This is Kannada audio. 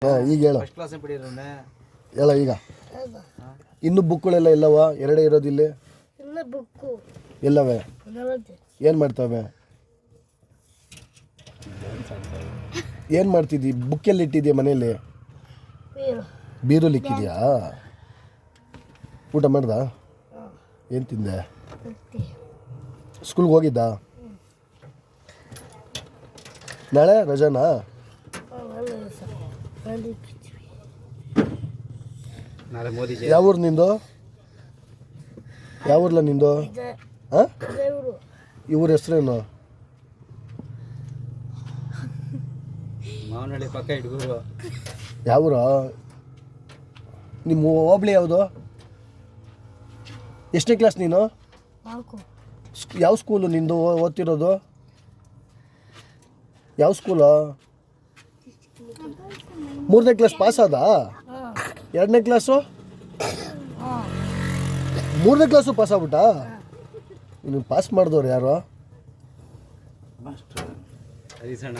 ಈಗ ಹೇಳ ಫಸ್ಟ್ ಕ್ಲಾಸ್ ಬಿಡಿರೋನೆ ಹೇಳ ಈಗ ಇನ್ನು ಬುಕ್ಗಳೆಲ್ಲ ಇಲ್ಲವ ಎರಡೇ ಇರೋದಿಲ್ಲ ಬುಕ್ಕು ಎಲ್ಲವೇ ಏನು ಮಾಡ್ತವೆ ಏನು ಮಾಡ್ತಿದ್ದಿ ಬುಕ್ಕೆಲ್ಲಿ ಇಟ್ಟಿದ್ಯಾ ಮನೇಲಿ ಬೀರಲ್ಲಿ ಇಕ್ಕಿದ್ಯಾ ಊಟ ಮಾಡ್ದ ಏನು ತಿಂದೆ ಸ್ಕೂಲ್ಗೆ ಹೋಗಿದ್ದ ನಾಳೆ ರಜಾನಾ ನಾಳೆ ಮೋದಿ ಯಾವ ಊರು ನಿಂದು ಯಾವ ಊರ್ಲ ನಿಂದು ಹಾಂ ಈ ಊರ ಹೆಸ್ರೇನು ಮಾವನಹಳ್ಳಿ ಪಕ್ಕ ಇಟ್ಕೂರು ಯಾವ ಊರು ನಿಮ್ಮ ಹೋಬ್ಳಿ ಯಾವುದು ಎಷ್ಟನೇ ಕ್ಲಾಸ್ ನೀನು ಯಾವ ಸ್ಕೂಲು ನಿಂದು ಓದ್ತಿರೋದು ಯಾವ ಸ್ಕೂಲು 3ನೇ ಕ್ಲಾಸ್ ಪಾಸ್ ಆದ 2ನೇ ಕ್ಲಾಸು 3ನೇ ಕ್ಲಾಸು ಪಾಸ್ ಆಗ್ಬಿಟ್ಟಾ ನೀನು ಪಾಸ್ ಮಾಡಿದವ್ರು ಯಾರು ಹರೀಶಣ್ಣ